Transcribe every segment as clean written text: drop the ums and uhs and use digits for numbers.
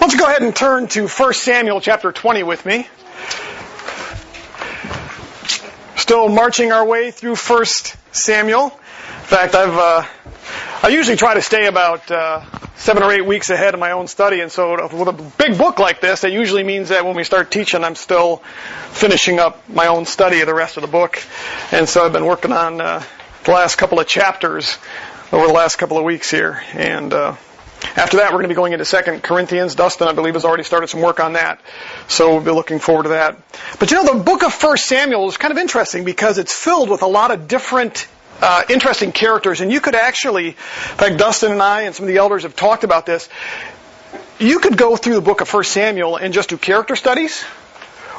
don't you go ahead and turn to 1 Samuel chapter 20 with me. Still marching our way through 1 Samuel. In fact, I usually try to stay about 7 or 8 weeks ahead of my own study, and so with a big book like this, that usually means that when we start teaching, I'm still finishing up my own study of the rest of the book. And so I've been working on the last couple of chapters over the last couple of weeks here. And after that, we're going to be going into 2 Corinthians. Dustin, I believe, has already started some work on that. So we'll be looking forward to that. But the book of 1 Samuel is kind of interesting because it's filled with a lot of different interesting characters. And you could actually, in fact, Dustin and I and some of the elders have talked about this. You could go through the book of 1 Samuel and just do character studies.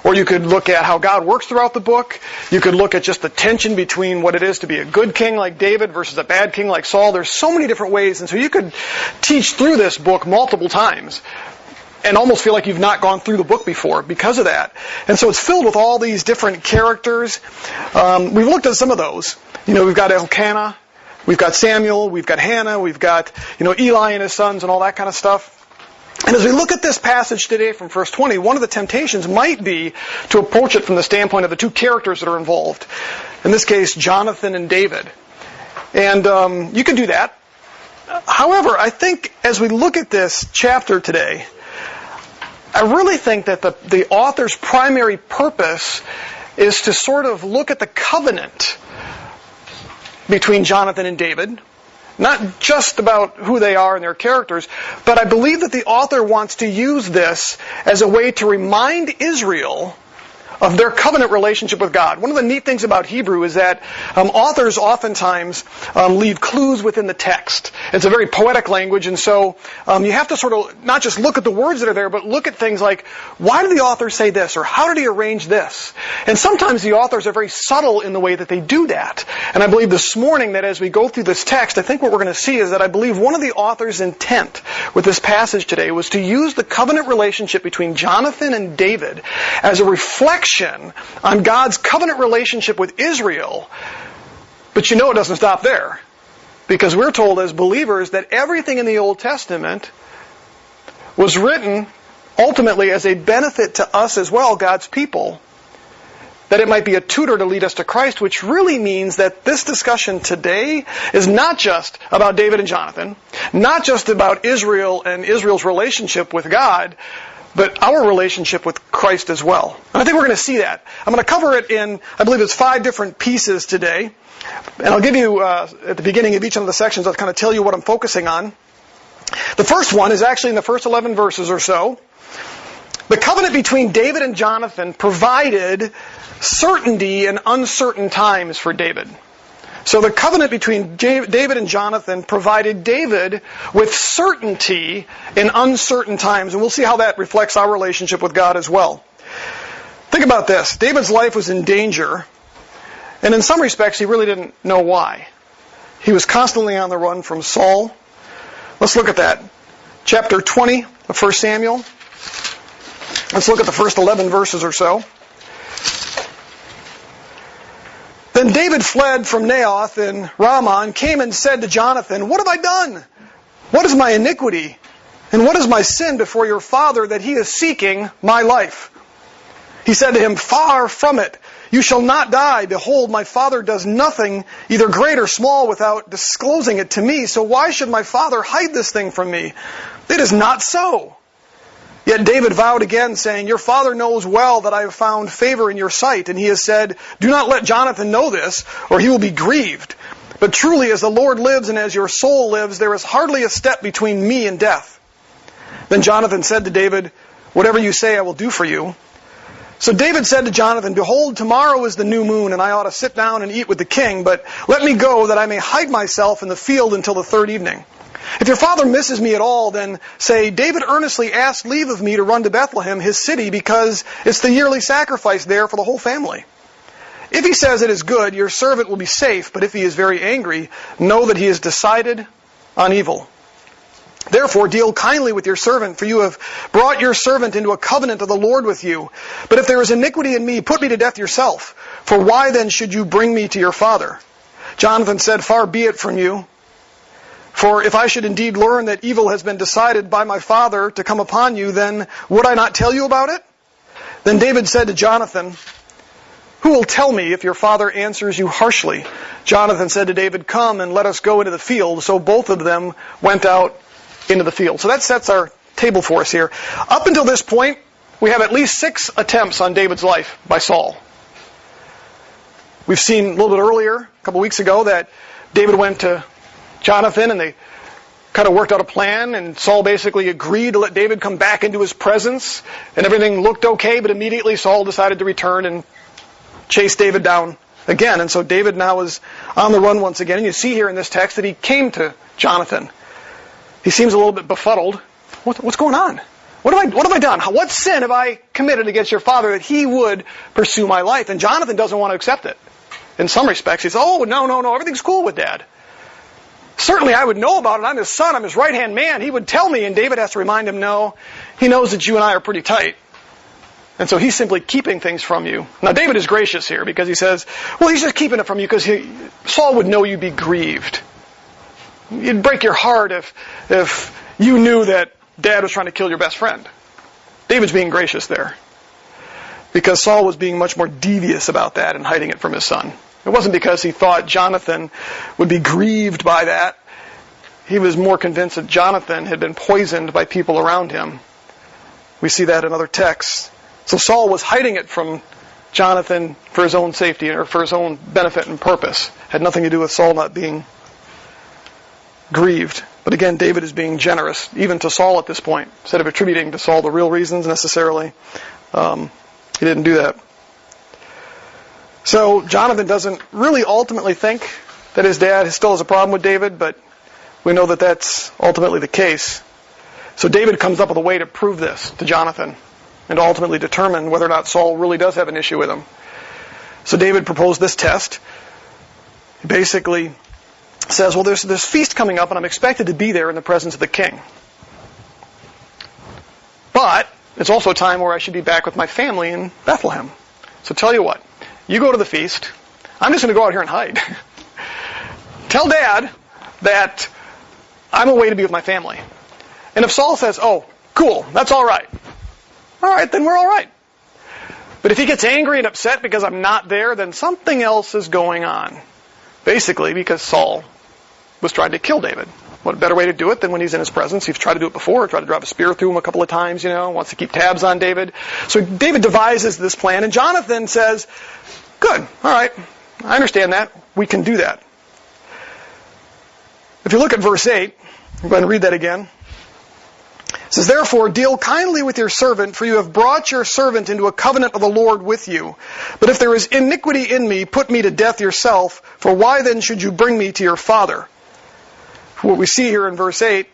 Or you could look at how God works throughout the book. You could look at just the tension between what it is to be a good king like David versus a bad king like Saul. There's so many different ways. And so you could teach through this book multiple times and almost feel like you've not gone through the book before because of that. And so it's filled with all these different characters. We've looked at some of those. We've got Elkanah, we've got Samuel, we've got Hannah, we've got Eli and his sons and all that kind of stuff. And as we look at this passage today from verse 20, one of the temptations might be to approach it from the standpoint of the two characters that are involved. In this case, Jonathan and David. And you can do that. However, I think as we look at this chapter today, I really think that the author's primary purpose is to sort of look at the covenant between Jonathan and David. Not just about who they are and their characters, but I believe that the author wants to use this as a way to remind Israel of their covenant relationship with God. One of the neat things about Hebrew is that authors oftentimes leave clues within the text. It's a very poetic language, and so you have to sort of not just look at the words that are there, but look at things like, why did the author say this, or how did he arrange this? And sometimes the authors are very subtle in the way that they do that. And I believe this morning that as we go through this text, I think what we're going to see is that I believe one of the author's intent with this passage today was to use the covenant relationship between Jonathan and David as a reflection on God's covenant relationship with Israel. But it doesn't stop there. Because we're told as believers that everything in the Old Testament was written ultimately as a benefit to us as well, God's people. That it might be a tutor to lead us to Christ, which really means that this discussion today is not just about David and Jonathan, not just about Israel and Israel's relationship with God, but our relationship with Christ as well. And I think we're going to see that. I'm going to cover it in, I believe it's 5 different pieces today. And I'll give you, at the beginning of each one of the sections, I'll kind of tell you what I'm focusing on. The first one is actually in the first 11 verses or so. The covenant between David and Jonathan provided certainty in uncertain times for David. So the covenant between David and Jonathan provided David with certainty in uncertain times. And we'll see how that reflects our relationship with God as well. Think about this. David's life was in danger. And in some respects, he really didn't know why. He was constantly on the run from Saul. Let's look at that. Chapter 20 of 1 Samuel. Let's look at the first 11 verses or so. Then David fled from Naioth in Ramah and came and said to Jonathan, "What have I done? What is my iniquity? And what is my sin before your father that he is seeking my life?" He said to him, "Far from it. You shall not die. Behold, my father does nothing, either great or small, without disclosing it to me. So why should my father hide this thing from me? It is not so." Yet David vowed again, saying, "Your father knows well that I have found favor in your sight." And he has said, "Do not let Jonathan know this, or he will be grieved. But truly, as the Lord lives and as your soul lives, there is hardly a step between me and death." Then Jonathan said to David, "Whatever you say, I will do for you." So David said to Jonathan, "Behold, tomorrow is the new moon, and I ought to sit down and eat with the king, but let me go that I may hide myself in the field until the third evening. If your father misses me at all, then say, David earnestly asked leave of me to run to Bethlehem, his city, because it's the yearly sacrifice there for the whole family. If he says it is good, your servant will be safe, but if he is very angry, know that he has decided on evil. Therefore, deal kindly with your servant, for you have brought your servant into a covenant of the Lord with you. But if there is iniquity in me, put me to death yourself. For why then should you bring me to your father?" Jonathan said, "Far be it from you. For if I should indeed learn that evil has been decided by my father to come upon you, then would I not tell you about it? Then David said to Jonathan, who will tell me if your father answers you harshly? Jonathan said to David, come and let us go into the field. So both of them went out into the field. So that sets our table for us here. Up until this point, we have at least 6 attempts on David's life by Saul. We've seen a little bit earlier, a couple weeks ago, that David went to Jonathan and they kind of worked out a plan, and Saul basically agreed to let David come back into his presence, and everything looked okay, but immediately Saul decided to return and chase David down again. And so David now is on the run once again. And you see here in this text that he came to Jonathan. He seems a little bit befuddled. What's going on? What have I done? What sin have I committed against your father that he would pursue my life? And Jonathan doesn't want to accept it. In some respects, he says, oh, no, everything's cool with Dad. Certainly I would know about it. I'm his son. I'm his right-hand man. He would tell me. And David has to remind him, no, he knows that you and I are pretty tight. And so he's simply keeping things from you. Now David is gracious here because he says, well, he's just keeping it from you because Saul would know you'd be grieved. It'd break your heart if you knew that Dad was trying to kill your best friend. David's being gracious there because Saul was being much more devious about that and hiding it from his son. It wasn't because he thought Jonathan would be grieved by that. He was more convinced that Jonathan had been poisoned by people around him. We see that in other texts. So Saul was hiding it from Jonathan for his own safety or for his own benefit and purpose. Had nothing to do with Saul not being grieved. But again, David is being generous, even to Saul at this point. Instead of attributing to Saul the real reasons necessarily, he didn't do that. So Jonathan doesn't really ultimately think that his dad still has a problem with David, but we know that that's ultimately the case. So David comes up with a way to prove this to Jonathan and to ultimately determine whether or not Saul really does have an issue with him. So David proposed this test. He basically says, well, there's this feast coming up and I'm expected to be there in the presence of the king. But it's also a time where I should be back with my family in Bethlehem. So tell you what, you go to the feast. I'm just going to go out here and hide. Tell Dad that I'm away to be with my family. And if Saul says, oh, cool, that's all right. All right, then we're all right. But if he gets angry and upset because I'm not there, then something else is going on. Basically, because Saul was trying to kill David. What better way to do it than when he's in his presence? He's tried to do it before, tried to drive a spear through him a couple of times, wants to keep tabs on David. So David devises this plan, and Jonathan says, good, all right, I understand that. We can do that. If you look at verse 8, I'm going to read that again. It says, therefore, deal kindly with your servant, for you have brought your servant into a covenant of the Lord with you. But if there is iniquity in me, put me to death yourself, for why then should you bring me to your father? What we see here in verse 8,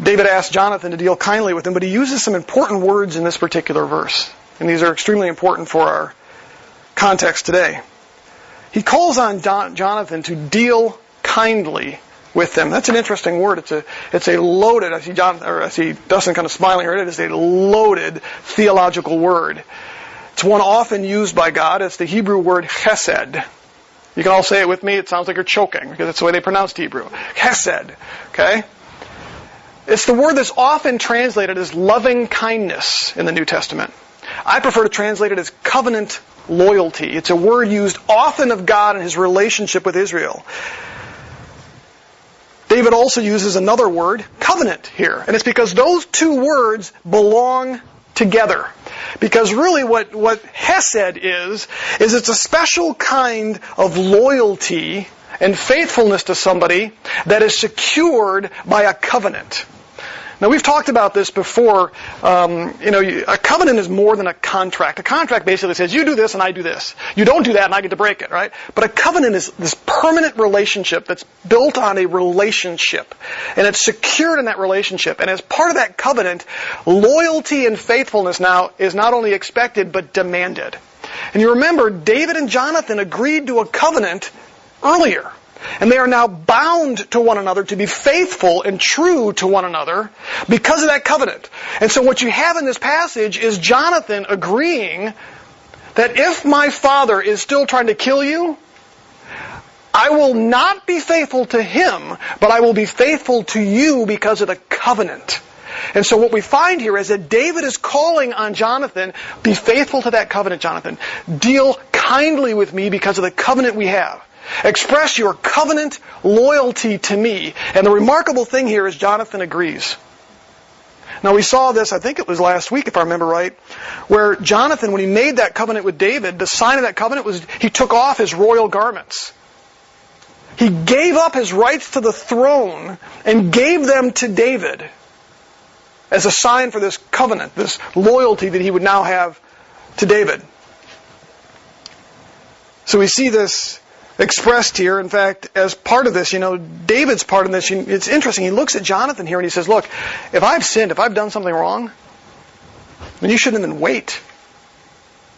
David asks Jonathan to deal kindly with him, but he uses some important words in this particular verse. And these are extremely important for our context today. He calls on Jonathan to deal kindly with them. That's an interesting word. It's a loaded, I see Dustin kind of smiling here, it is a loaded theological word. It's one often used by God. It's the Hebrew word chesed. You can all say it with me. It sounds like you're choking because that's the way they pronounced Hebrew. Chesed. Okay? It's the word that's often translated as loving kindness in the New Testament. I prefer to translate it as covenant loyalty. It's a word used often of God in His relationship with Israel. David also uses another word, covenant, here. And it's because those two words belong together. Because really what Hesed is it's a special kind of loyalty and faithfulness to somebody that is secured by a covenant. Now, we've talked about this before. A covenant is more than a contract. A contract basically says, you do this and I do this. You don't do that and I get to break it, right? But a covenant is this permanent relationship that's built on a relationship. And it's secured in that relationship. And as part of that covenant, loyalty and faithfulness now is not only expected, but demanded. And you remember, David and Jonathan agreed to a covenant earlier. And they are now bound to one another to be faithful and true to one another because of that covenant. And so what you have in this passage is Jonathan agreeing that if my father is still trying to kill you, I will not be faithful to him, but I will be faithful to you because of the covenant. And so what we find here is that David is calling on Jonathan, be faithful to that covenant, Jonathan. Deal kindly with me because of the covenant we have. Express your covenant loyalty to me. And the remarkable thing here is Jonathan agrees. Now we saw this, I think it was last week if I remember right, where Jonathan, when he made that covenant with David, the sign of that covenant was he took off his royal garments. He gave up his rights to the throne and gave them to David as a sign for this covenant, this loyalty that he would now have to David. So we see this expressed here. In fact, as part of this, David's part of this, it's interesting. He looks at Jonathan here and he says, look, if I've sinned, if I've done something wrong, then you shouldn't even wait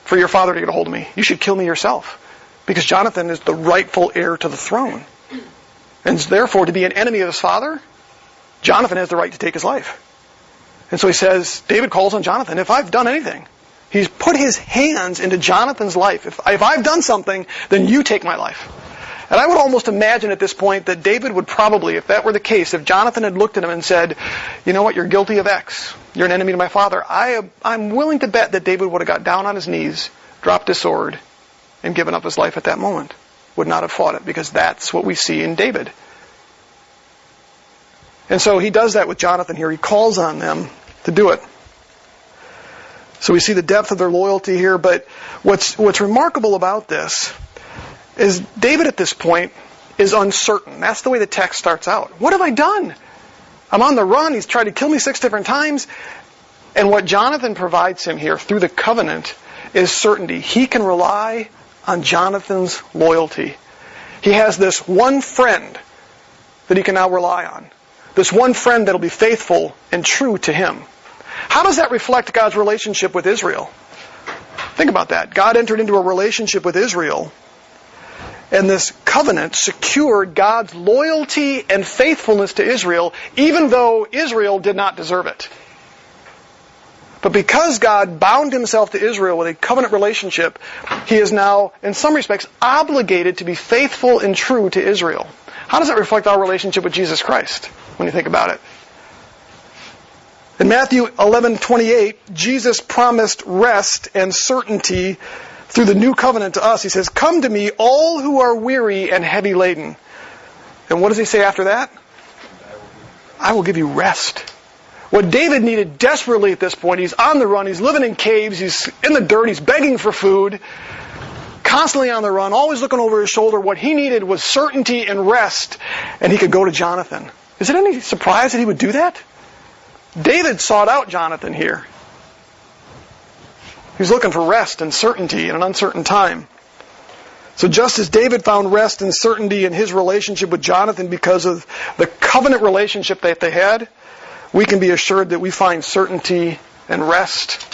for your father to get a hold of me. You should kill me yourself. Because Jonathan is the rightful heir to the throne. And therefore, to be an enemy of his father, Jonathan has the right to take his life. And so he says, David calls on Jonathan, if I've done anything, he's put his hands into Jonathan's life. If I've done something, then you take my life. And I would almost imagine at this point that David would probably, if that were the case, if Jonathan had looked at him and said, you know what, you're guilty of X. You're an enemy to my father. I'm willing to bet that David would have got down on his knees, dropped his sword, and given up his life at that moment. Would not have fought it, because that's what we see in David. And so he does that with Jonathan here. He calls on them to do it. So we see the depth of their loyalty here, but what's remarkable about this is David at this point is uncertain. That's the way the text starts out. What have I done? I'm on the run. He's tried to kill me 6 different times. And what Jonathan provides him here through the covenant is certainty. He can rely on Jonathan's loyalty. He has this one friend that he can now rely on. This one friend that will be faithful and true to him. How does that reflect God's relationship with Israel? Think about that. God entered into a relationship with Israel, and this covenant secured God's loyalty and faithfulness to Israel, even though Israel did not deserve it. But because God bound himself to Israel with a covenant relationship, he is now, in some respects, obligated to be faithful and true to Israel. How does that reflect our relationship with Jesus Christ, when you think about it? In Matthew 11:28, Jesus promised rest and certainty through the new covenant to us. He says, come to me, all who are weary and heavy laden. And what does he say after that? I will give you rest. What David needed desperately at this point, he's on the run, he's living in caves, he's in the dirt, he's begging for food, constantly on the run, always looking over his shoulder. What he needed was certainty and rest, and he could go to Jonathan. Is it any surprise that he would do that? David sought out Jonathan here. He's looking for rest and certainty in an uncertain time. So just as David found rest and certainty in his relationship with Jonathan because of the covenant relationship that they had, we can be assured that we find certainty and rest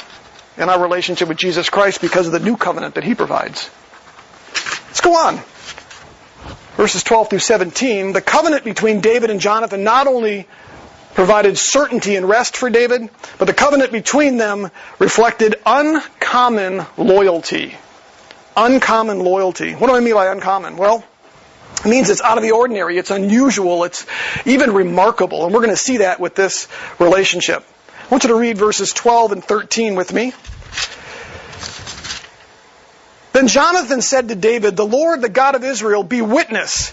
in our relationship with Jesus Christ because of the new covenant that he provides. Let's go on. Verses 12 through 17. The covenant between David and Jonathan not only provided certainty and rest for David, but the covenant between them reflected uncommon loyalty. Uncommon loyalty. What do I mean by uncommon? Well, it means it's out of the ordinary, it's unusual, it's even remarkable. And we're going to see that with this relationship. I want you to read verses 12 and 13 with me. Then Jonathan said to David, the Lord, the God of Israel, be witness.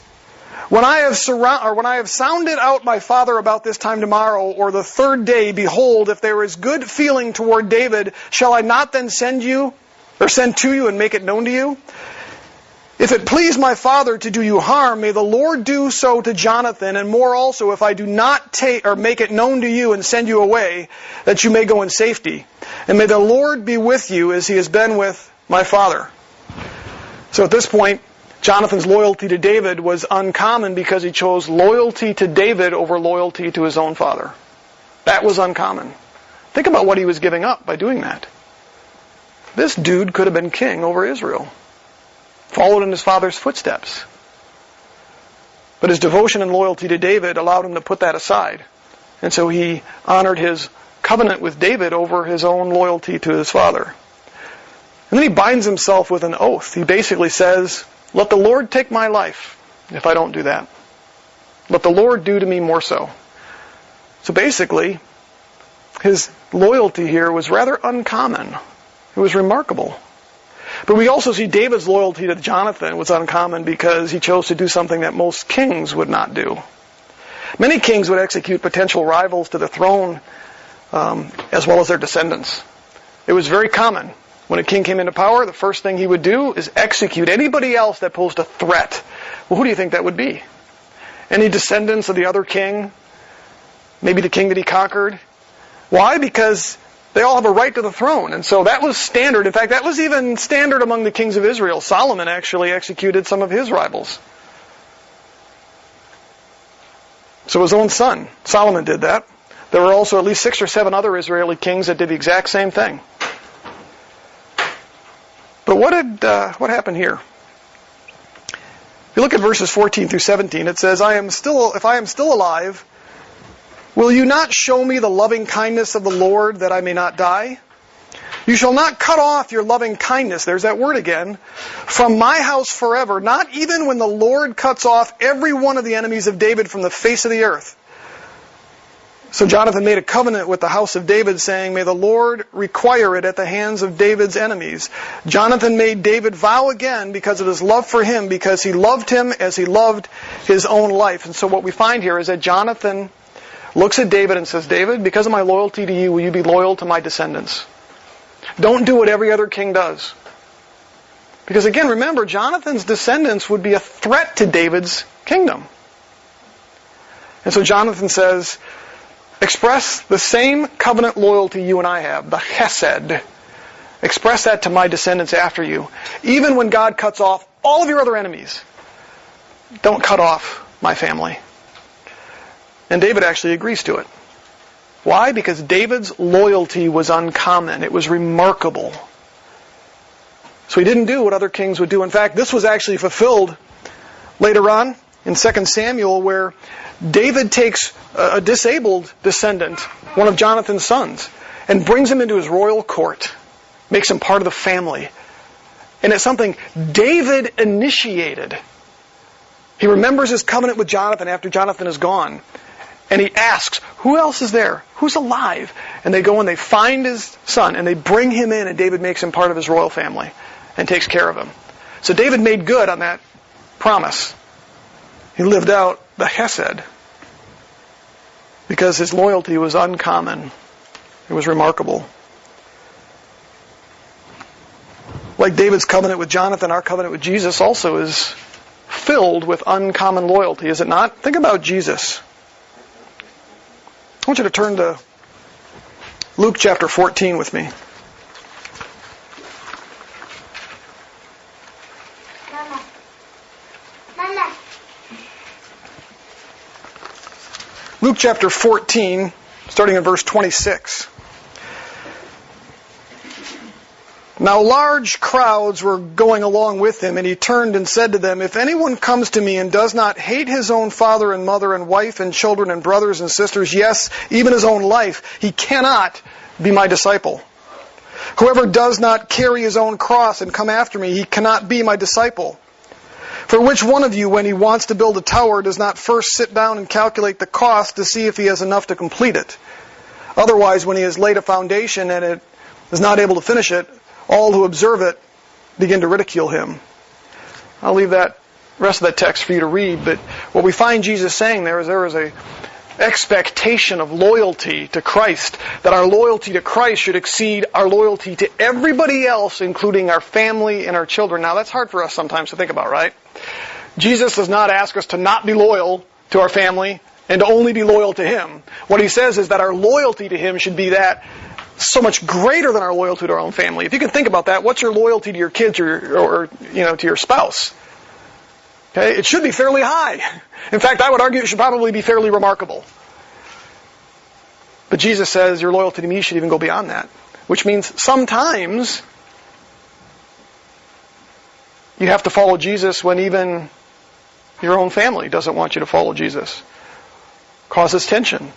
When I have sounded out my father about this time tomorrow, or the third day, behold, if there is good feeling toward David, shall I not then send to you and make it known to you? If it please my father to do you harm, may the Lord do so to Jonathan, and more also if I do not make it known to you and send you away, that you may go in safety. And may the Lord be with you as he has been with my father. So at this point, Jonathan's loyalty to David was uncommon because he chose loyalty to David over loyalty to his own father. That was uncommon. Think about what he was giving up by doing that. This dude could have been king over Israel. Followed in his father's footsteps. But his devotion and loyalty to David allowed him to put that aside. And so he honored his covenant with David over his own loyalty to his father. And then he binds himself with an oath. He basically says, let the Lord take my life. if I don't do that. But the Lord do to me more so. So basically, his loyalty here was rather uncommon. It was remarkable. But we also see David's loyalty to Jonathan was uncommon because he chose to do something that most kings would not do. Many kings would execute potential rivals to the throne as well as their descendants. It was very common. When a king came into power, the first thing he would do is execute anybody else that posed a threat. Well, who do you think that would be? Any descendants of the other king? Maybe the king that he conquered? Why? Because they all have a right to the throne. And so that was standard. In fact, that was even standard among the kings of Israel. Solomon actually executed some of his rivals. So his own son, Solomon, did that. There were also at least 6 or 7 other Israeli kings that did the exact same thing. But what happened here? If you look at verses 14 through 17, it says, if I am still alive, will you not show me the loving kindness of the Lord that I may not die? You shall not cut off your loving kindness, there's that word again, from my house forever, not even when the Lord cuts off every one of the enemies of David from the face of the earth. So Jonathan made a covenant with the house of David, saying, may the Lord require it at the hands of David's enemies. Jonathan made David vow again because of his love for him, because he loved him as he loved his own life. And so what we find here is that Jonathan looks at David and says, David, because of my loyalty to you, will you be loyal to my descendants? Don't do what every other king does. Because again, remember, Jonathan's descendants would be a threat to David's kingdom. And so Jonathan says, express the same covenant loyalty you and I have, the chesed. Express that to my descendants after you. Even when God cuts off all of your other enemies, don't cut off my family. And David actually agrees to it. Why? Because David's loyalty was uncommon. It was remarkable. So he didn't do what other kings would do. In fact, this was actually fulfilled later on in 2 Samuel, where David takes a disabled descendant, one of Jonathan's sons, and brings him into his royal court, makes him part of the family. And it's something David initiated. He remembers his covenant with Jonathan after Jonathan is gone. And he asks, who else is there? Who's alive? And they go and they find his son, and they bring him in, and David makes him part of his royal family and takes care of him. So David made good on that promise. He lived out the chesed because his loyalty was uncommon. It was remarkable. Like David's covenant with Jonathan, our covenant with Jesus also is filled with uncommon loyalty, is it not? Think about Jesus. I want you to turn to Luke chapter 14 with me. Mama. Luke chapter 14, starting in verse 26. Now large crowds were going along with him, and he turned and said to them, if anyone comes to me and does not hate his own father and mother and wife and children and brothers and sisters, yes, even his own life, he cannot be my disciple. Whoever does not carry his own cross and come after me, he cannot be my disciple. For which one of you, when he wants to build a tower, does not first sit down and calculate the cost to see if he has enough to complete it? Otherwise, when he has laid a foundation and it is not able to finish it, all who observe it begin to ridicule him. I'll leave that rest of that text for you to read, but what we find Jesus saying there is a expectation of loyalty to Christ, that our loyalty to Christ should exceed our loyalty to everybody else, including our family and our children. Now, that's hard for us sometimes to think about, right? Jesus does not ask us to not be loyal to our family and to only be loyal to Him. What He says is that our loyalty to Him should be that so much greater than our loyalty to our own family. If you can think about that, what's your loyalty to your kids or to your spouse? Okay, it should be fairly high. In fact, I would argue it should probably be fairly remarkable. But Jesus says your loyalty to me should even go beyond that, which means sometimes you have to follow Jesus when even your own family doesn't want you to follow Jesus. Causes tension.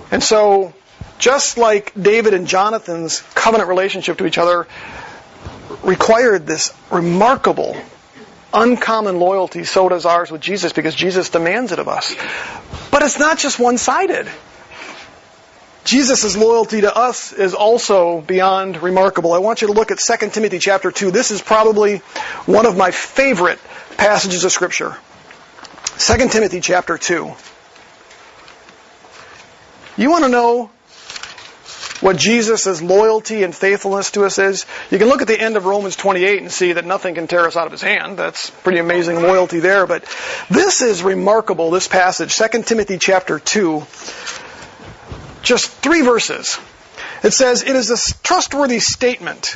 And so, just like David and Jonathan's covenant relationship to each other required this remarkable uncommon loyalty, so does ours with Jesus, because Jesus demands it of us. But it's not just one-sided. Jesus' loyalty to us is also beyond remarkable. I want you to look at 2 Timothy chapter 2. This is probably one of my favorite passages of Scripture. 2 Timothy chapter 2. You want to know what Jesus' loyalty and faithfulness to us is? You can look at the end of Romans 28 and see that nothing can tear us out of His hand. That's pretty amazing loyalty there. But this is remarkable, this passage. 2 Timothy chapter 2. Just 3 verses. It says, "It is a trustworthy statement.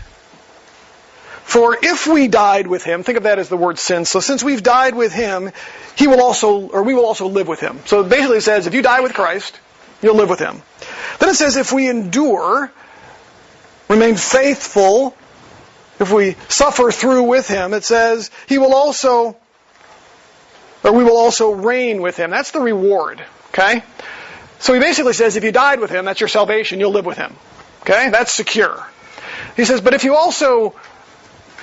For if we died with Him," think of that as the word sin. So since we've died with Him, we will also live with Him. So basically it says, if you die with Christ, you'll live with Him. Then it says, if we endure, remain faithful, if we suffer through with Him, it says, we will also reign with Him. That's the reward. Okay? So he basically says, if you died with Him, that's your salvation, you'll live with Him. Okay? That's secure. He says, but if you also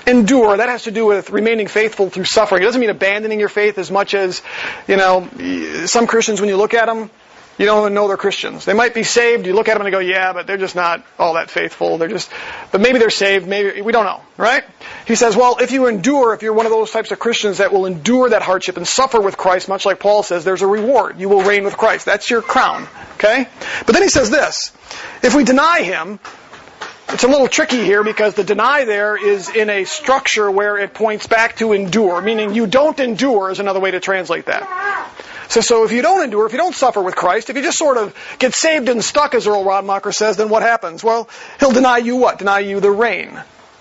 endure, that has to do with remaining faithful through suffering. It doesn't mean abandoning your faith as much as, some Christians, when you look at them, you don't even know they're Christians. They might be saved, you look at them and you go, yeah, but they're just not all that faithful. But maybe they're saved, maybe, we don't know, right? He says, well, if you endure, if you're one of those types of Christians that will endure that hardship and suffer with Christ, much like Paul says, there's a reward. You will reign with Christ. That's your crown, okay? But then he says this, if we deny Him, it's a little tricky here because the deny there is in a structure where it points back to endure, meaning you don't endure is another way to translate that. So if you don't endure, if you don't suffer with Christ, if you just sort of get saved and stuck, as Earl Rodmacher says, then what happens? Well, He'll deny you what? Deny you the reign,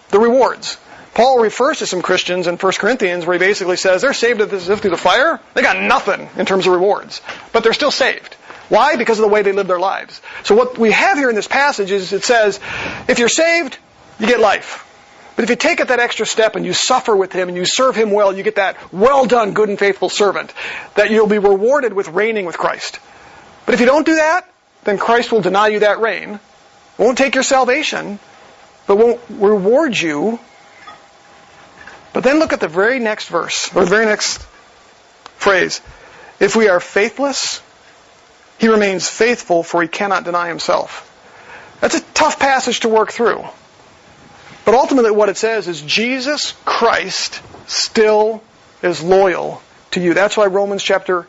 the rewards. Paul refers to some Christians in 1 Corinthians where he basically says they're saved as if through the fire. They got nothing in terms of rewards, but they're still saved. Why? Because of the way they live their lives. So what we have here in this passage is it says, if you're saved, you get life. But if you take it that extra step and you suffer with Him and you serve Him well, you get that well done, good and faithful servant, that you'll be rewarded with reigning with Christ. But if you don't do that, then Christ will deny you that reign, won't take your salvation, but won't reward you. But then look at the very next verse, or the very next phrase. If we are faithless, He remains faithful, for He cannot deny Himself. That's a tough passage to work through. But ultimately what it says is Jesus Christ still is loyal to you. That's why Romans chapter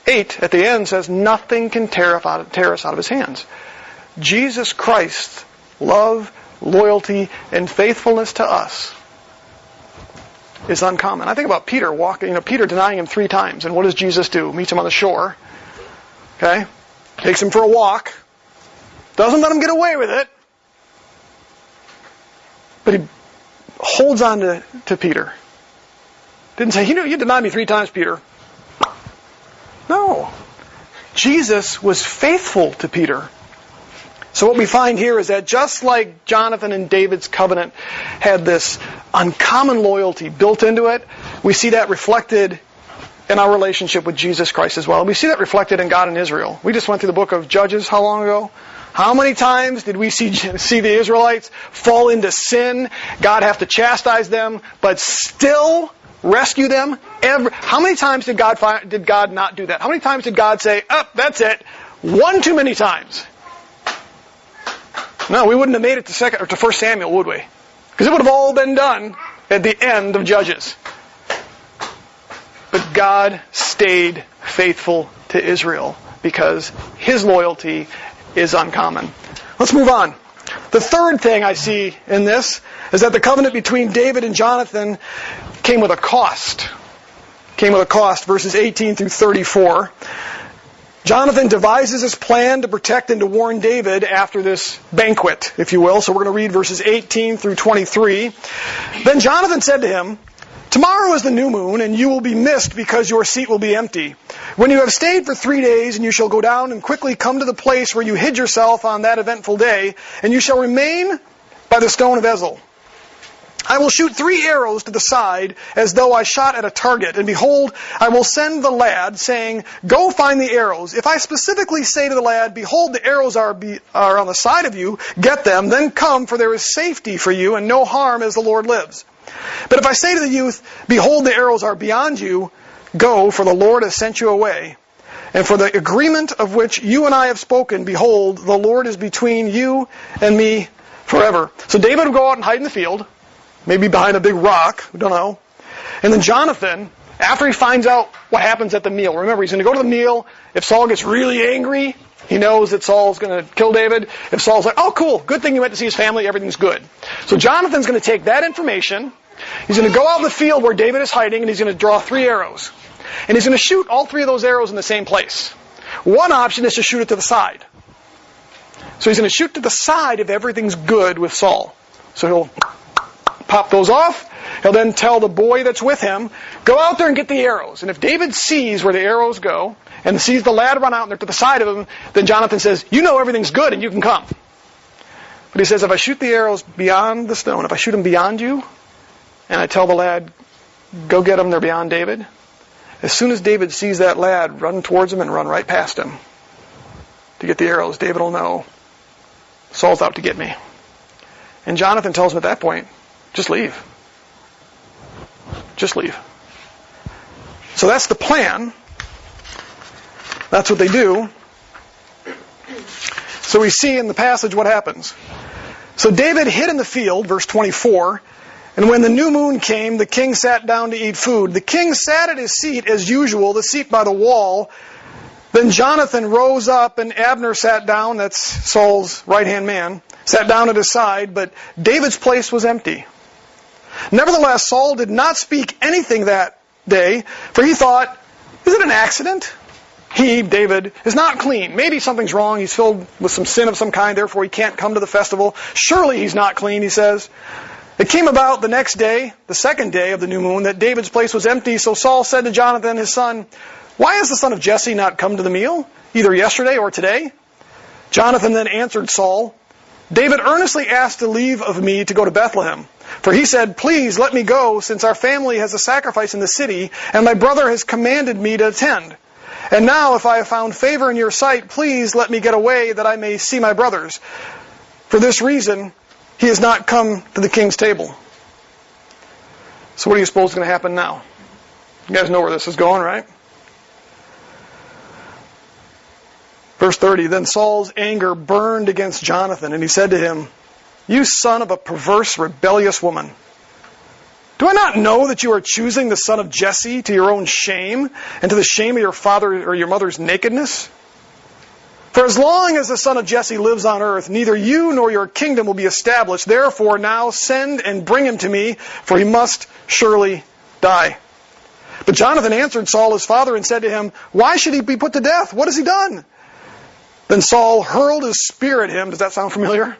8 at the end says nothing can tear us out of His hands. Jesus Christ's love, loyalty, and faithfulness to us is uncommon. I think about Peter Peter denying Him 3 times. And what does Jesus do? Meets him on the shore. Okay? Takes him for a walk. Doesn't let him get away with it. But He holds on to Peter. Didn't say, you denied me 3 times, Peter. No. Jesus was faithful to Peter. So what we find here is that just like Jonathan and David's covenant had this uncommon loyalty built into it, we see that reflected in our relationship with Jesus Christ as well. And we see that reflected in God and Israel. We just went through the book of Judges how long ago? How many times did we see the Israelites fall into sin, God have to chastise them, but still rescue them? How many times did God not do that? How many times did God say, that's it, one too many times? No, we wouldn't have made it to 1 Samuel, would we? Because it would have all been done at the end of Judges. But God stayed faithful to Israel because His loyalty is uncommon. Let's move on. The third thing I see in this is that the covenant between David and Jonathan came with a cost. Verses 18 through 34. Jonathan devises his plan to protect and to warn David after this banquet, if you will. So we're going to read verses 18 through 23. Then Jonathan said to him, "Tomorrow is the new moon, and you will be missed because your seat will be empty. When you have stayed for 3 days, and you shall go down and quickly come to the place where you hid yourself on that eventful day, and you shall remain by the stone of Ezel. I will shoot 3 arrows to the side as though I shot at a target. And behold, I will send the lad, saying, go find the arrows. If I specifically say to the lad, behold, the arrows are on the side of you, get them, then come, for there is safety for you and no harm as the Lord lives. But if I say to the youth, behold, the arrows are beyond you, go, for the Lord has sent you away. And for the agreement of which you and I have spoken, behold, the Lord is between you and me forever. So David will go out and hide in the field, maybe behind a big rock, we don't know. And then Jonathan, after he finds out what happens at the meal, remember, he's going to go to the meal. If Saul gets really angry, he knows that Saul's going to kill David. If Saul's like, oh, cool, good thing you went to see his family, everything's good. So Jonathan's going to take that information, he's going to go out in the field where David is hiding, and he's going to draw 3 arrows. And he's going to shoot all 3 of those arrows in the same place. One option is to shoot it to the side. So he's going to shoot to the side if everything's good with Saul. So he'll pop those off. He'll then tell the boy that's with him, go out there and get the arrows. And if David sees where the arrows go, and sees the lad run out and they're to the side of him, then Jonathan says, you know everything's good and you can come. But he says, if I shoot the arrows beyond the stone, if I shoot them beyond you, and I tell the lad, go get them, they're beyond David, as soon as David sees that lad run towards him and run right past him to get the arrows, David will know, Saul's out to get me. And Jonathan tells him at that point, just leave. Just leave. So that's the plan. That's what they do. So we see in the passage what happens. So David hid in the field, verse 24, and when the new moon came, the king sat down to eat food. The king sat at his seat as usual, the seat by the wall. Then Jonathan rose up, and Abner sat down, that's Saul's right-hand man, sat down at his side, but David's place was empty. Nevertheless, Saul did not speak anything that day, for he thought, is it an accident? He, David, is not clean. Maybe something's wrong. He's filled with some sin of some kind, therefore he can't come to the festival. Surely he's not clean, he says. It came about the next day, the second day of the new moon, that David's place was empty. So Saul said to Jonathan, his son, why has the son of Jesse not come to the meal, either yesterday or today? Jonathan then answered Saul, David earnestly asked the leave of me to go to Bethlehem. For he said, please let me go, since our family has a sacrifice in the city, and my brother has commanded me to attend. And now, if I have found favor in your sight, please let me get away, that I may see my brothers. For this reason, he has not come to the king's table. So what do you suppose is going to happen now? You guys know where this is going, right? Verse 30, then Saul's anger burned against Jonathan, and he said to him, you son of a perverse, rebellious woman, do I not know that you are choosing the son of Jesse to your own shame, and to the shame of your father or your mother's nakedness? For as long as the son of Jesse lives on earth, neither you nor your kingdom will be established. Therefore now send and bring him to me, for he must surely die. But Jonathan answered Saul his father and said to him, why should he be put to death? What has he done? Then Saul hurled his spear at him. Does that sound familiar?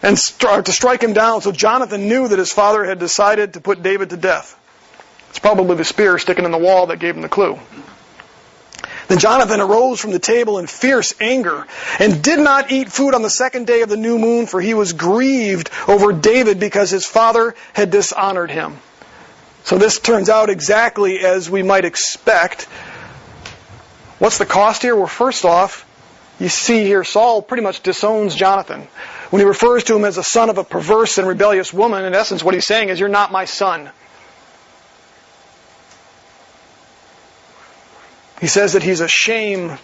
And to strike him down. So Jonathan knew that his father had decided to put David to death. It's probably the spear sticking in the wall that gave him the clue. Then Jonathan arose from the table in fierce anger and did not eat food on the second day of the new moon, for he was grieved over David because his father had dishonored him. So this turns out exactly as we might expect. What's the cost here? Well, first off, you see here Saul pretty much disowns Jonathan. When he refers to him as a son of a perverse and rebellious woman, in essence what he's saying is, you're not my son. He says that he's a shame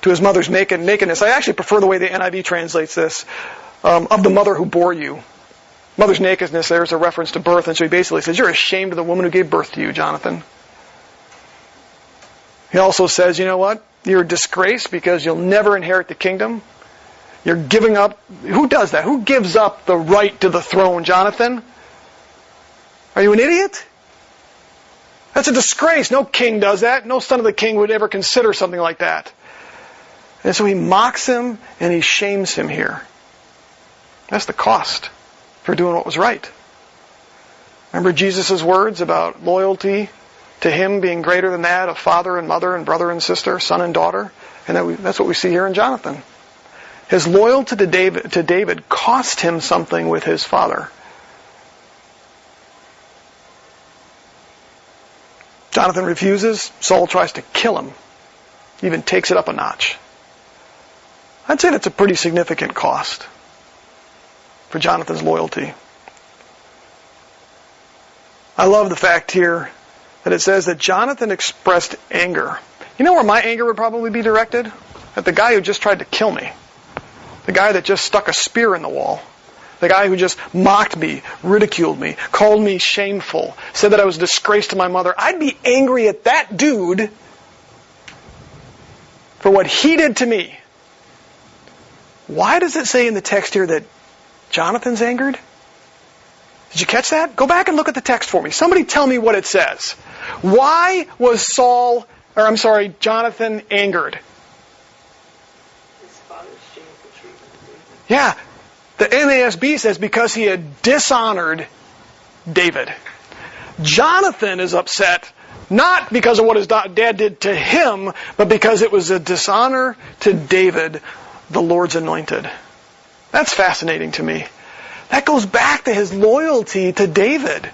to his mother's nakedness. I actually prefer the way the NIV translates this, of the mother who bore you. Mother's nakedness, there's a reference to birth, and so he basically says, you're ashamed of the woman who gave birth to you, Jonathan. He also says, you know what? You're a disgrace because you'll never inherit the kingdom. You're giving up. Who does that? Who gives up the right to the throne, Jonathan? Are you an idiot? That's a disgrace. No king does that. No son of the king would ever consider something like that. And so he mocks him and he shames him here. That's the cost for doing what was right. Remember Jesus' words about loyalty to him being greater than that of father and mother and brother and sister, son and daughter? And that's what we see here in Jonathan. His loyalty to David cost him something with his father. Jonathan refuses. Saul tries to kill him. Even takes it up a notch. I'd say that's a pretty significant cost for Jonathan's loyalty. I love the fact here that it says that Jonathan expressed anger. You know where my anger would probably be directed? At the guy who just tried to kill me. The guy that just stuck a spear in the wall. The guy who just mocked me, ridiculed me, called me shameful, said that I was a disgrace to my mother. I'd be angry at that dude for what he did to me. Why does it say in the text here that Jonathan's angered? Did you catch that? Go back and look at the text for me. Somebody tell me what it says. Why was Jonathan angered? His father's shameful treatment of David. Yeah. The NASB says because he had dishonored David. Jonathan is upset not because of what his dad did to him, but because it was a dishonor to David, the Lord's anointed. That's fascinating to me. That goes back to his loyalty to David.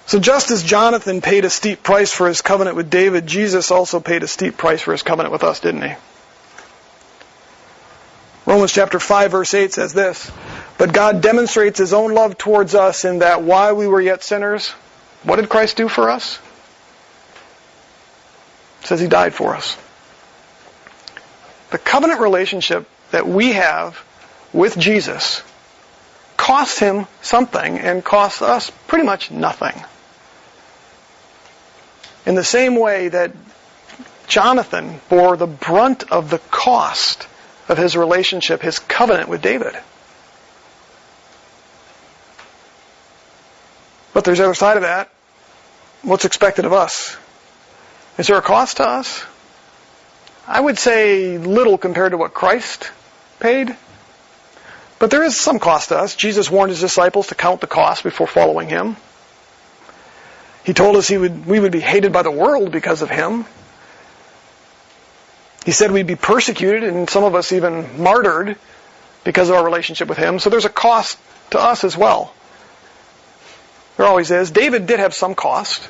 So just as Jonathan paid a steep price for his covenant with David, Jesus also paid a steep price for his covenant with us, didn't he? Romans chapter 5 verse 8 says this, "But God demonstrates His own love towards us in that while we were yet sinners," what did Christ do for us? It says He died for us. The covenant relationship that we have with Jesus costs Him something and costs us pretty much nothing. In the same way that Jonathan bore the brunt of the cost of his relationship, his covenant with David. But there's the other side of that. What's expected of us? Is there a cost to us? I would say little compared to what Christ paid. But there is some cost to us. Jesus warned His disciples to count the cost before following Him. He told us we would be hated by the world because of Him. He said we'd be persecuted and some of us even martyred because of our relationship with Him. So there's a cost to us as well. There always is. David did have some cost,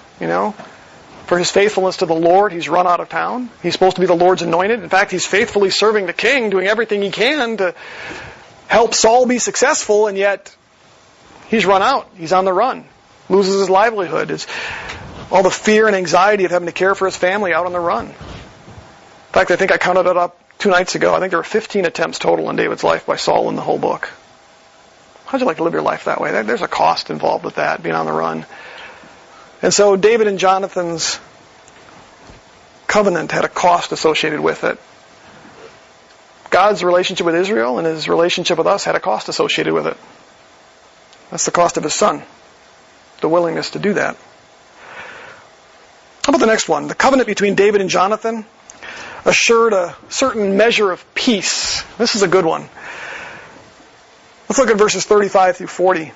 for his faithfulness to the Lord. He's run out of town. He's supposed to be the Lord's anointed. In fact, he's faithfully serving the king, doing everything he can to help Saul be successful, and yet he's run out. He's on the run. Loses his livelihood. It's all the fear and anxiety of having to care for his family out on the run. In fact, I think I counted it up 2 nights ago. I think there were 15 attempts total in David's life by Saul in the whole book. How'd you like to live your life that way? There's a cost involved with that, being on the run. And so David and Jonathan's covenant had a cost associated with it. God's relationship with Israel and His relationship with us had a cost associated with it. That's the cost of His Son. The willingness to do that. How about the next one? The covenant between David and Jonathan assured a certain measure of peace. This is a good one. Let's look at verses 35 through 40.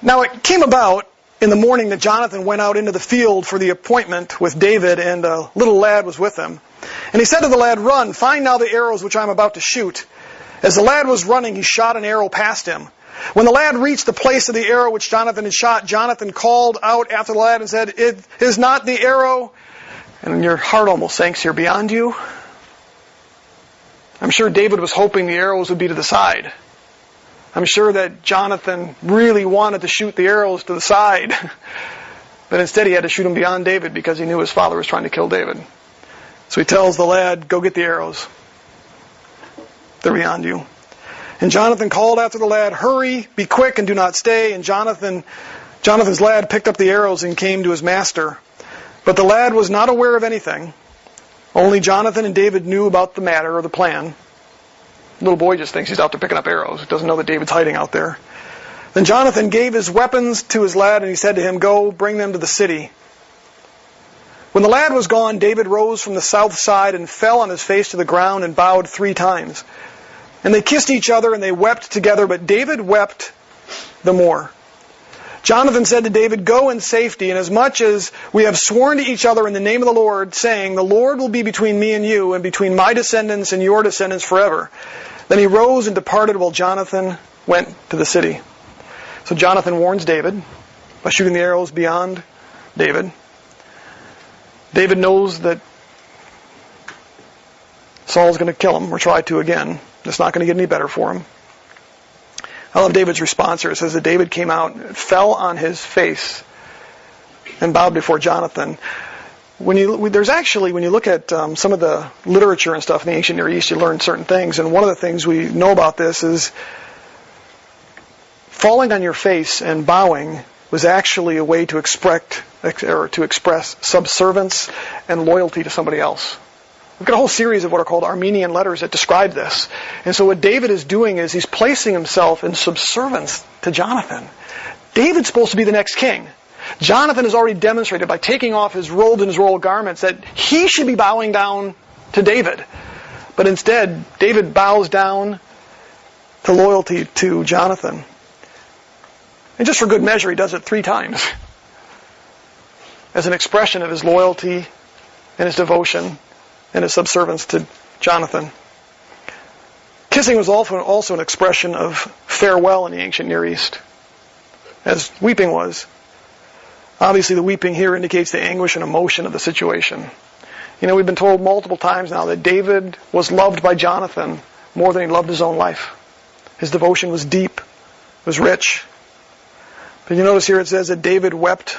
Now it came about in the morning that Jonathan went out into the field for the appointment with David, and a little lad was with him. And he said to the lad, "Run, find now the arrows which I am about to shoot." As the lad was running, he shot an arrow past him. When the lad reached the place of the arrow which Jonathan had shot, Jonathan called out after the lad and said, "It is not the arrow," and your heart almost sinks here, "beyond you?" I'm sure David was hoping the arrows would be to the side. I'm sure that Jonathan really wanted to shoot the arrows to the side. But instead he had to shoot them beyond David because he knew his father was trying to kill David. So he tells the lad, "Go get the arrows. They're beyond you." And Jonathan called after the lad, "Hurry, be quick, and do not stay." And Jonathan's lad picked up the arrows and came to his master. But the lad was not aware of anything. Only Jonathan and David knew about the matter or the plan. The little boy just thinks he's out there picking up arrows. He doesn't know that David's hiding out there. Then Jonathan gave his weapons to his lad, and he said to him, "Go, bring them to the city." When the lad was gone, David rose from the south side and fell on his face to the ground and bowed 3 times. And they kissed each other and they wept together, but David wept the more. Jonathan said to David, "Go in safety, inasmuch as we have sworn to each other in the name of the Lord, saying, 'The Lord will be between me and you, and between my descendants and your descendants forever.'" Then he rose and departed while Jonathan went to the city. So Jonathan warns David by shooting the arrows beyond David. David knows that Saul's going to kill him, or try to again. It's not going to get any better for him. I love David's response here. It says that David came out, fell on his face, and bowed before Jonathan. When you look at some of the literature and stuff in the ancient Near East, you learn certain things. And one of the things we know about this is falling on your face and bowing was actually a way to express subservience and loyalty to somebody else. We've got a whole series of what are called Armenian letters that describe this. And so what David is doing is he's placing himself in subservience to Jonathan. David's supposed to be the next king. Jonathan has already demonstrated by taking off his robes and his royal garments that he should be bowing down to David. But instead, David bows down to loyalty to Jonathan. And just for good measure, he does it 3 times as an expression of his loyalty and his devotion and his subservience to Jonathan. Kissing was also an expression of farewell in the ancient Near East, as weeping was. Obviously, the weeping here indicates the anguish and emotion of the situation. You know, we've been told multiple times now that David was loved by Jonathan more than he loved his own life. His devotion was deep, was rich. But you notice here it says that David wept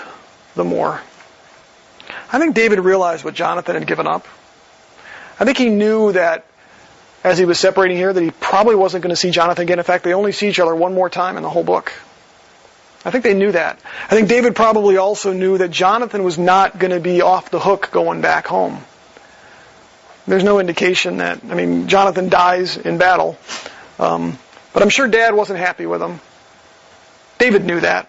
the more. I think David realized what Jonathan had given up. I think he knew that as he was separating here that he probably wasn't going to see Jonathan again. In fact, they only see each other one more time in the whole book. I think they knew that. I think David probably also knew that Jonathan was not going to be off the hook going back home. There's no indication that, Jonathan dies in battle. But I'm sure Dad wasn't happy with him. David knew that.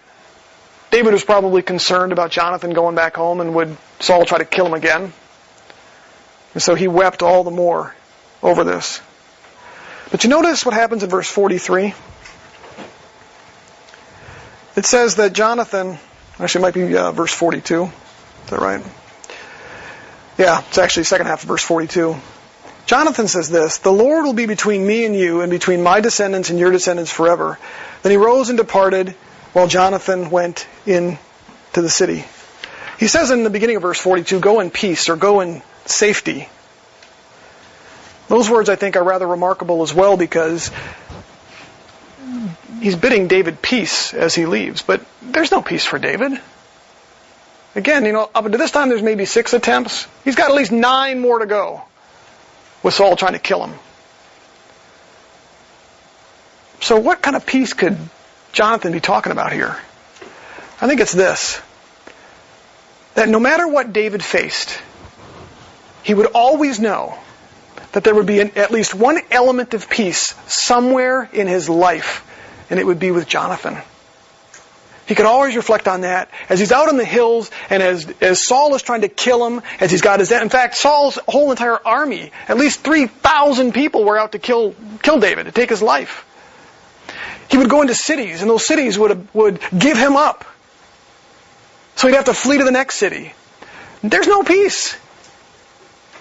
David was probably concerned about Jonathan going back home, and would Saul try to kill him again. And so he wept all the more over this. But you notice what happens in verse 43? It says that Jonathan, actually it might be verse 42. Is that right? Yeah, it's actually the second half of verse 42. Jonathan says this, "The Lord will be between me and you, and between my descendants and your descendants forever." Then he rose and departed, while Jonathan went into the city. He says in the beginning of verse 42, "Go in peace," or "go in safety." Those words, I think, are rather remarkable as well, because he's bidding David peace as he leaves, but there's no peace for David. Again, up until this time there's maybe 6 attempts. He's got at least 9 more to go with Saul trying to kill him. So what kind of peace could Jonathan be talking about here? I think it's this: that no matter what David faced, he would always know that there would be at least one element of peace somewhere in his life, and it would be with Jonathan. He could always reflect on that as he's out in the hills, and as Saul is trying to kill him, as he's got his... In fact, Saul's whole entire army, at least 3,000 people, were out to kill David, to take his life. He would go into cities, and those cities would give him up. So he'd have to flee to the next city. There's no peace.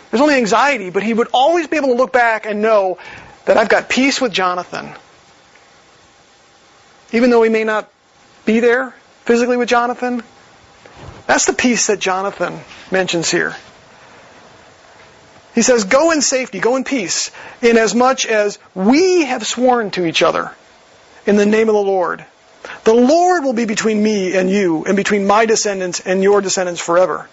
There's only anxiety, but he would always be able to look back and know that I've got peace with Jonathan. Even though he may not be there physically with Jonathan, that's the peace that Jonathan mentions here. He says, "Go in safety, go in peace, inasmuch as we have sworn to each other in the name of the Lord. The Lord will be between me and you, and between my descendants and your descendants forever."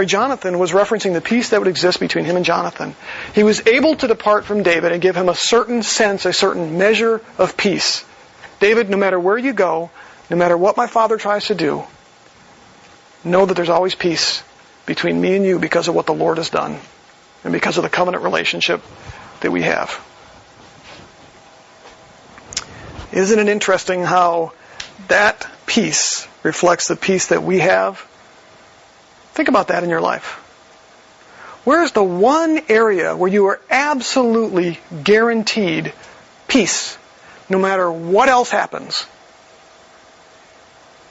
Jonathan was referencing the peace that would exist between him and Jonathan. He was able to depart from David and give him a certain sense, a certain measure of peace. David, no matter where you go, no matter what my father tries to do, know that there's always peace between me and you because of what the Lord has done and because of the covenant relationship that we have. Isn't it interesting how that peace reflects the peace that we have? Think about that in your life. Where's the one area where you are absolutely guaranteed peace, no matter what else happens?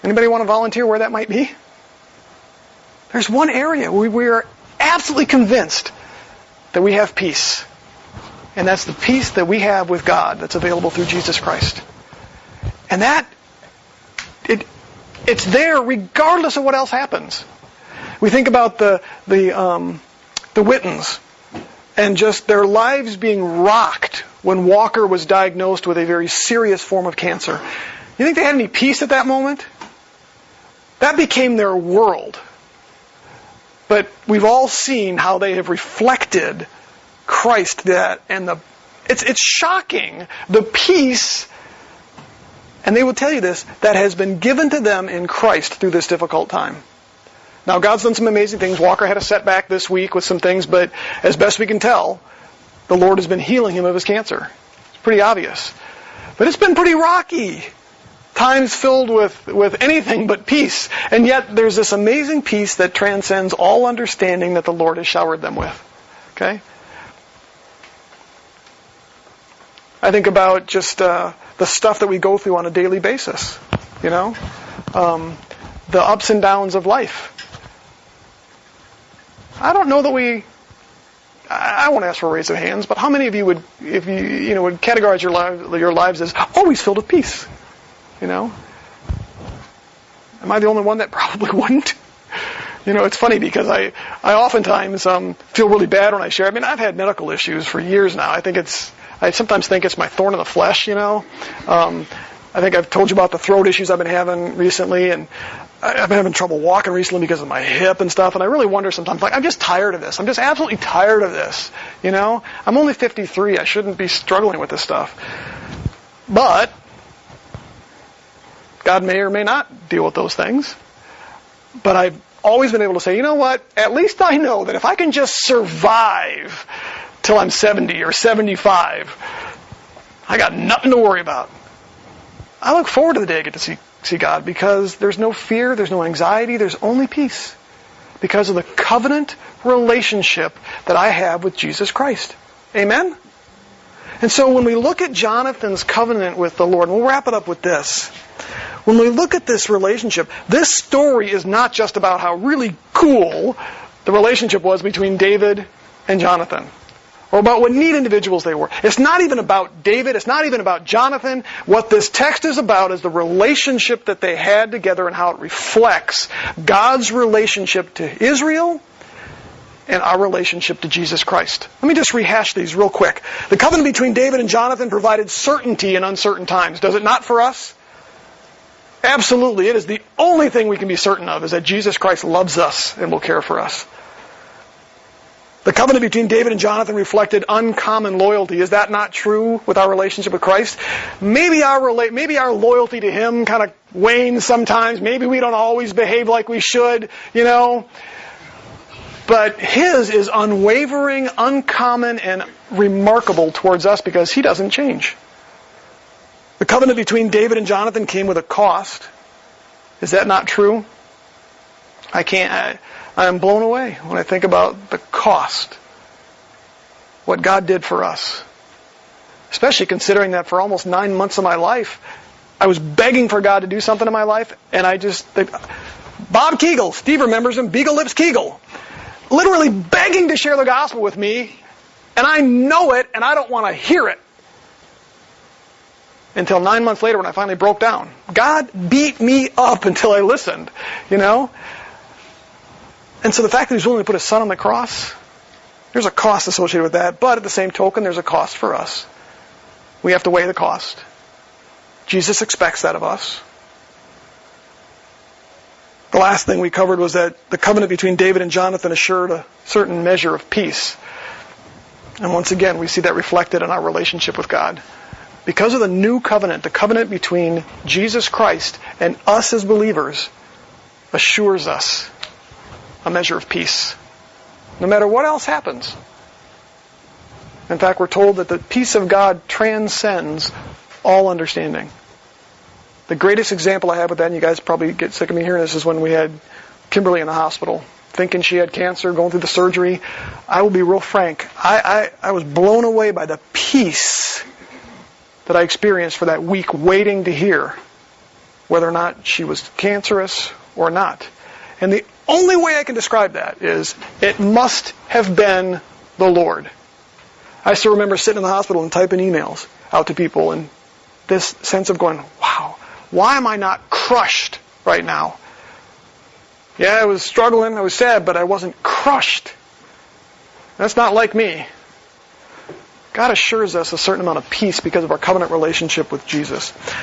Anybody want to volunteer where that might be? There's one area where we are absolutely convinced that we have peace. And that's the peace that we have with God that's available through Jesus Christ. And it's there regardless of what else happens. We think about the Whittons and just their lives being rocked when Walker was diagnosed with a very serious form of cancer. You think they had any peace at that moment? That became their world. But we've all seen how they have reflected Christ, and it's shocking, the peace, and they will tell you this, that has been given to them in Christ through this difficult time. Now, God's done some amazing things. Walker had a setback this week with some things, but as best we can tell, the Lord has been healing him of his cancer. It's pretty obvious. But it's been pretty rocky. Times filled with anything but peace. And yet there's this amazing peace that transcends all understanding that the Lord has showered them with. Okay? I think about just the stuff that we go through on a daily basis. You know? The ups and downs of life. I don't know that I won't ask for a raise of hands, but how many of you would, if you would categorize your lives as always filled with peace? You know? Am I the only one that probably wouldn't? You know, it's funny because I oftentimes feel really bad when I share. I mean, I've had medical issues for years now. I sometimes think it's my thorn in the flesh, you know. I think I've told you about the throat issues I've been having recently, and I've been having trouble walking recently because of my hip and stuff, and I really wonder sometimes, like, I'm just tired of this. I'm just absolutely tired of this, you know? I'm only 53. I shouldn't be struggling with this stuff. But God may or may not deal with those things. But I've always been able to say, you know what? At least I know that if I can just survive till I'm 70 or 75, I got nothing to worry about. I look forward to the day I get to see God because there's no fear, there's no anxiety, there's only peace. Because of the covenant relationship that I have with Jesus Christ. Amen? And so when we look at Jonathan's covenant with the Lord, and we'll wrap it up with this. When we look at this relationship, this story is not just about how really cool the relationship was between David and Jonathan, or about what neat individuals they were. It's not even about David. It's not even about Jonathan. What this text is about is the relationship that they had together and how it reflects God's relationship to Israel and our relationship to Jesus Christ. Let me just rehash these real quick. The covenant between David and Jonathan provided certainty in uncertain times. Does it not for us? Absolutely. It is the only thing we can be certain of, is that Jesus Christ loves us and will care for us. The covenant between David and Jonathan reflected uncommon loyalty. Is that not true with our relationship with Christ? Maybe our loyalty to Him kind of wanes sometimes. Maybe we don't always behave like we should, you know. But His is unwavering, uncommon, and remarkable towards us because He doesn't change. The covenant between David and Jonathan came with a cost. Is that not true? I am blown away when I think about the cost. What God did for us. Especially considering that for almost 9 months of my life, I was begging for God to do something in my life, and Bob Keegle, Steve remembers him, Beagle Lips Keegle, literally begging to share the gospel with me, and I know it, and I don't want to hear it. Until 9 months later when I finally broke down. God beat me up until I listened, you know? And so the fact that He's willing to put His Son on the cross, there's a cost associated with that. But at the same token, there's a cost for us. We have to weigh the cost. Jesus expects that of us. The last thing we covered was that the covenant between David and Jonathan assured a certain measure of peace. And once again, we see that reflected in our relationship with God. Because of the new covenant, the covenant between Jesus Christ and us as believers assures us a measure of peace. No matter what else happens. In fact, we're told that the peace of God transcends all understanding. The greatest example I have with that, and you guys probably get sick of me hearing this, is when we had Kimberly in the hospital, thinking she had cancer, going through the surgery. I will be real frank. I was blown away by the peace that I experienced for that week, waiting to hear whether or not she was cancerous or not. And the only way I can describe that is it must have been the Lord. I still remember sitting in the hospital and typing emails out to people, and this sense of going, wow, Why am I not crushed right now? Yeah, I was struggling, I was sad, but I wasn't crushed. That's not like me. God assures us a certain amount of peace because of our covenant relationship with Jesus.